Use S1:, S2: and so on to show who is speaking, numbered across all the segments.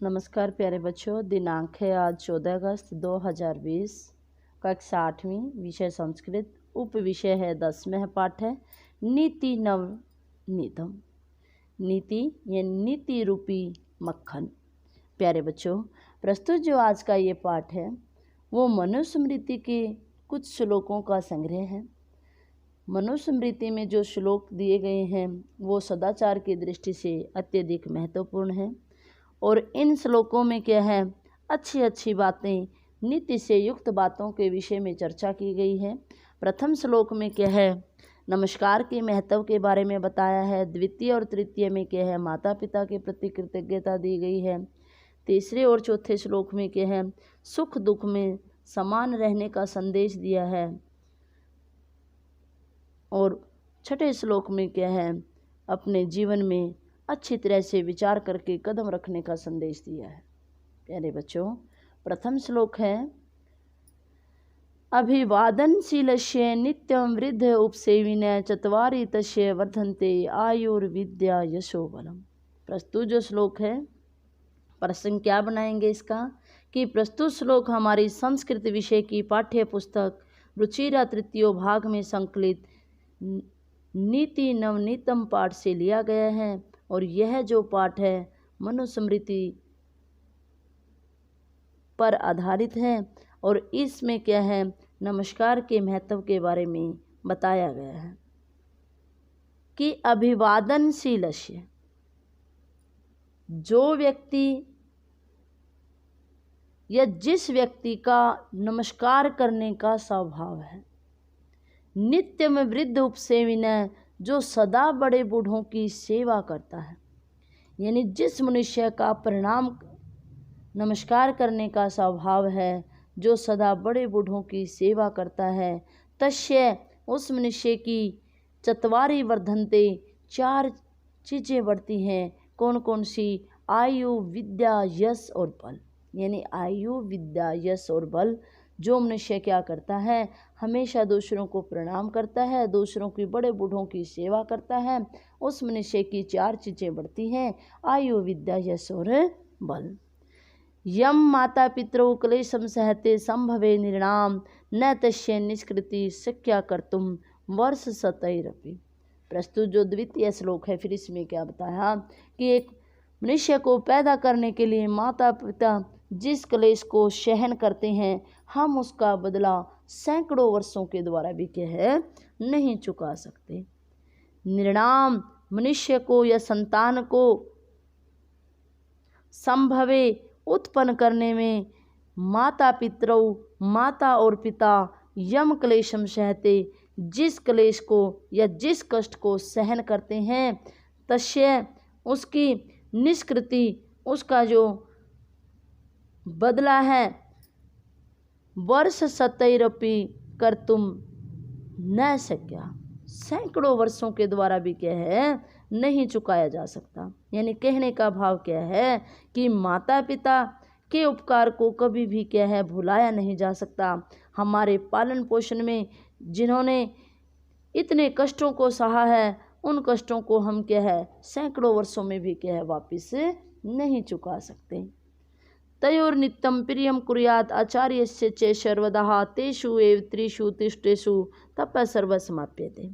S1: नमस्कार प्यारे बच्चों। दिनांक है आज 14 अगस्त 2020। कक्षा 8वीं, विषय संस्कृत। उप विषय है 10वें पाठ है नीति नवनीतम। नीति या नीति रूपी मक्खन। प्यारे बच्चों, प्रस्तुत जो आज का ये पाठ है वो मनुस्मृति के कुछ श्लोकों का संग्रह है। मनुस्मृति में जो श्लोक दिए गए हैं वो सदाचार की दृष्टि से अत्यधिक महत्वपूर्ण है और इन श्लोकों में क्या है, अच्छी अच्छी बातें, नीति से युक्त बातों के विषय में चर्चा की गई है। प्रथम श्लोक में क्या है, नमस्कार के महत्व के बारे में बताया है। द्वितीय और तृतीय में क्या है, माता पिता के प्रति कृतज्ञता दी गई है। तीसरे और चौथे श्लोक में क्या है, सुख दुख में समान रहने का संदेश दिया है। और छठे श्लोक में क्या है, अपने जीवन में अच्छी तरह से विचार करके कदम रखने का संदेश दिया है। प्यारे बच्चों, प्रथम श्लोक है अभिवादनशीलस्य नित्यं वृद्ध उपसेविन चत्वारि तस्य वर्धन्ते आयुर्विद्या यशो बलम। प्रस्तुत जो श्लोक है, प्रश्न क्या बनाएंगे इसका कि प्रस्तुत श्लोक हमारी संस्कृत विषय की पाठ्य पुस्तक रुचिरा तृतीय भाग में संकलित नीति नवनीतम पाठ से लिया गया है और यह जो पाठ है मनुस्मृति पर आधारित है और इसमें क्या है, नमस्कार के महत्व के बारे में बताया गया है कि अभिवादनशीलस्य, जो व्यक्ति या जिस व्यक्ति का नमस्कार करने का स्वभाव है, नित्य में वृद्ध उपसेविन, जो सदा बड़े बूढ़ों की सेवा करता है, यानी जिस मनुष्य का परिणाम नमस्कार करने का स्वभाव है, जो सदा बड़े बूढ़ों की सेवा करता है, तस्य, उस मनुष्य की चत्वारि वर्धन्ते, चार चीज़ें बढ़ती हैं। कौन कौन सी? आयु, विद्या, यश और बल। यानी आयु, विद्या, यश और बल। जो मनुष्य क्या करता है, हमेशा दूसरों को प्रणाम करता है, दूसरों की बड़े बूढ़ों की सेवा करता है, उस मनुष्य की चार चीज़ें बढ़ती हैं, आयु, विद्या, यश और बल। यम माता पितरौ क्लेशम सहते संभवे निर्णाम न तस्य निष्कृति शक्या कर्तुम वर्ष शतैरपि। प्रस्तुत जो द्वितीय श्लोक है, फिर इसमें क्या बताया कि एक मनुष्य को पैदा करने के लिए माता पिता जिस क्लेश को सहन करते हैं, हम उसका बदला सैकड़ों वर्षों के द्वारा भी क्या है, नहीं चुका सकते। निर्णाम, मनुष्य को या संतान को संभवे, उत्पन्न करने में, माता पितरौ, माता और पिता, यम क्लेशम सहते, जिस क्लेश को या जिस कष्ट को सहन करते हैं, तस्य, उसकी निष्कृति, उसका जो बदला है, वर्ष शतैरपि कर्तुम न शक्या, सैकड़ों वर्षों के द्वारा भी क्या है, नहीं चुकाया जा सकता। यानी कहने का भाव क्या है कि माता पिता के उपकार को कभी भी क्या है, भुलाया नहीं जा सकता। हमारे पालन पोषण में जिन्होंने इतने कष्टों को सहा है, उन कष्टों को हम क्या है, सैकड़ों वर्षों में भी क्या है, वापिस नहीं चुका सकते। तयोर नित्यम प्रियम कुर्यात् आचार्यस्य च सर्वदा तेषु एव त्रिषु तिष्ठेषु तपः सर्वसमाप्यते।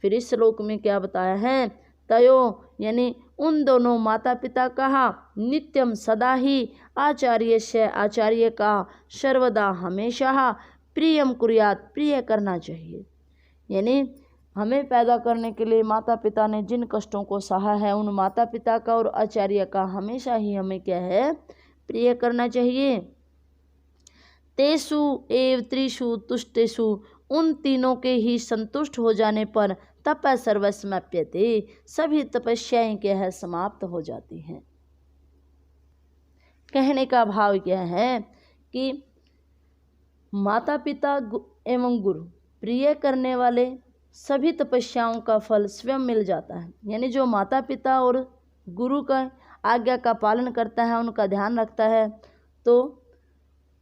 S1: फिर इस श्लोक में क्या बताया है, तयो यानी उन दोनों माता पिता का, नित्यम सदा ही, आचार्यस्य आचार्य का, सर्वदा हमेशा, प्रियम कुर्यात् प्रिय करना चाहिए। यानी हमें पैदा करने के लिए माता पिता ने जिन कष्टों को सहा है, उन माता पिता का और आचार्य का हमेशा ही हमें क्या है, प्रिय करना चाहिए। तेषु एव त्रिषु तुष्टेषु, उन तीनों के ही संतुष्ट हो जाने पर तपः सर्वसमाप्यते, सभी तपस्याएं क्या है, समाप्त हो जाती हैं। कहने का भाव क्या है कि माता पिता एवं गुरु प्रिय करने वाले सभी तपस्याओं का फल स्वयं मिल जाता है। यानी जो माता पिता और गुरु का आज्ञा का पालन करता है, उनका ध्यान रखता है, तो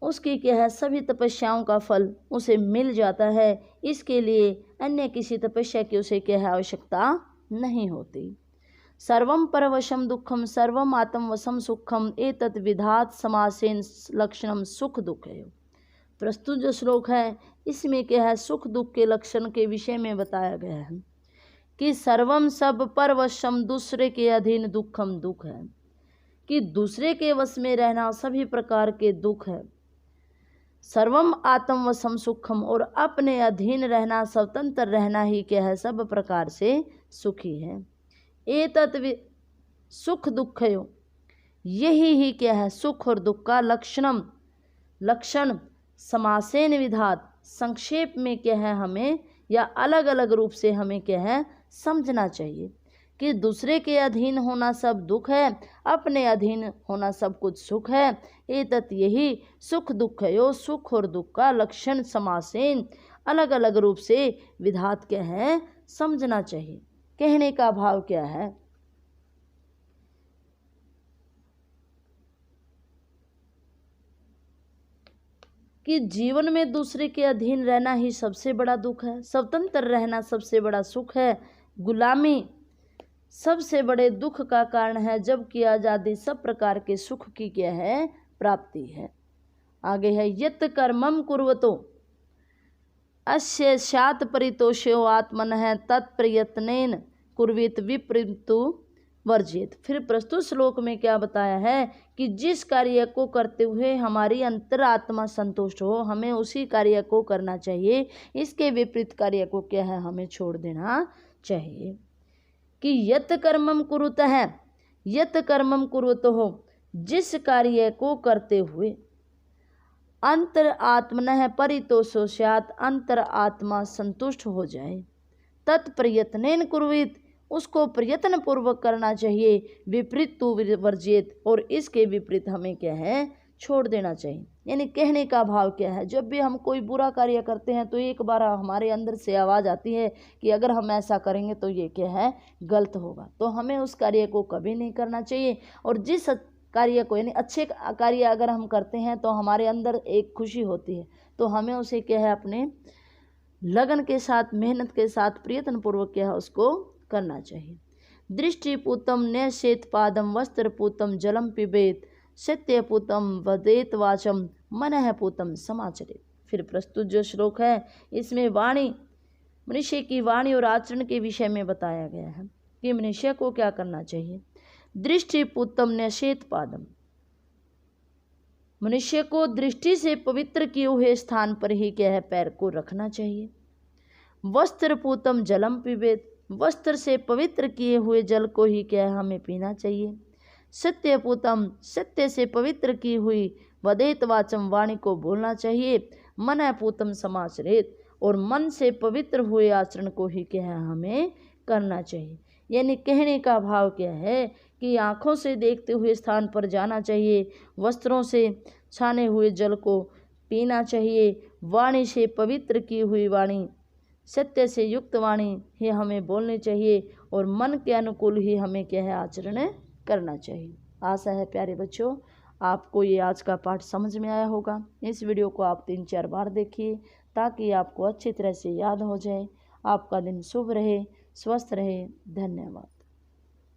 S1: उसकी क्या है, सभी तपस्याओं का फल उसे मिल जाता है। इसके लिए अन्य किसी तपस्या की उसे क्या है, आवश्यकता नहीं होती। सर्वम परवशम दुखम सर्वम आत्मवशम सुखम एतत् विधात समासेन लक्षणम सुख दुख है। प्रस्तुत जो श्लोक है इसमें क्या है, सुख दुख के लक्षण के विषय में बताया गया है कि सर्वम सब परवशम दूसरे के अधीन दुखम दुख है, कि दूसरे के वश में रहना सभी प्रकार के दुख है। सर्वम आत्मवशम सुखम, और अपने अधीन रहना स्वतंत्र रहना ही क्या है, सब प्रकार से सुखी है। एतत् सुख दुखयो, यही ही क्या है, सुख और दुख का लक्षण समासेन विधात, संक्षेप में क्या है हमें या अलग अलग रूप से हमें क्या है समझना चाहिए कि दूसरे के अधीन होना सब दुख है, अपने अधीन होना सब कुछ सुख है। एतत् यही सुख दुख है, सुख और दुख का लक्षण समासेन अलग अलग रूप से विधात क्या है समझना चाहिए। कहने का भाव क्या है कि जीवन में दूसरे के अधीन रहना ही सबसे बड़ा दुख है, स्वतंत्र रहना सबसे बड़ा सुख है, गुलामी सबसे बड़े दुख का कारण है, जबकि आज़ादी सब प्रकार के सुख की क्या है प्राप्ति है। आगे है यत् कर्मम कुर्वतो अस्य स्यात् परितोषो आत्मन है तत्प्रयत्नेन कुर्वीत विपरीतु वर्जित। फिर प्रस्तुत श्लोक में क्या बताया है कि जिस कार्य को करते हुए हमारी अंतरात्मा संतुष्ट हो, हमें उसी कार्य को करना चाहिए, इसके विपरीत कार्य को क्या है हमें छोड़ देना चाहिए। कि यत् कर्मम कुरुत है, यत् कर्मम कुरुत हो, जिस कार्य को करते हुए अंतर आत्मनः परितोषो स्यात्, अंतर आत्मा संतुष्ट हो जाए, तत्प्रयत्नेन कुर्वीत, उसको प्रयत्न पूर्वक करना चाहिए, विपरीत तु वर्जित, और इसके विपरीत हमें क्या है छोड़ देना चाहिए। यानी कहने का भाव क्या है, जब भी हम कोई बुरा कार्य करते हैं तो एक बार हमारे अंदर से आवाज़ आती है कि अगर हम ऐसा करेंगे तो ये क्या है गलत होगा, तो हमें उस कार्य को कभी नहीं करना चाहिए। और जिस कार्य को यानी अच्छे कार्य अगर हम करते हैं तो हमारे अंदर एक खुशी होती है, तो हमें उसे क्या है अपने लगन के साथ मेहनत के साथ प्रयत्न पूर्वक क्या है उसको करना चाहिए। दृष्टिपूतम न्यसेत पादम वस्त्रपूतम जलम पिबेत सत्यपूतम वदेत वाचम मनः पूतम समाचरित। फिर प्रस्तुत जो श्लोक है इसमें वाणी, मनुष्य की वाणी और आचरण के विषय में बताया गया है कि मनुष्य को क्या करना चाहिए। दृष्टिपूतम न्यसेत पादम, मनुष्य को दृष्टि से पवित्र किए हुए स्थान पर ही क्या है पैर को रखना चाहिए। वस्त्रपूतम जलम पिबेत, वस्त्र से पवित्र किए हुए जल को ही क्या है हमें पीना चाहिए। सत्यपूतम, सत्य से पवित्र की हुई वदेत वाचम, वाणी को बोलना चाहिए। मन पूतम समाचरित, और मन से पवित्र हुए आचरण को ही क्या है हमें करना चाहिए। यानी कहने का भाव क्या है कि आँखों से देखते हुए स्थान पर जाना चाहिए, वस्त्रों से छाने हुए जल को पीना चाहिए, वाणी से पवित्र की हुई वाणी, सत्य से युक्त वाणी ही हमें बोलनी चाहिए, और मन के अनुकूल ही हमें क्या है आचरण करना चाहिए। आशा है प्यारे बच्चों आपको ये आज का पाठ समझ में आया होगा। इस वीडियो को आप 3-4 बार देखिए ताकि आपको अच्छी तरह से याद हो जाए। आपका दिन शुभ रहे, स्वस्थ रहे। धन्यवाद।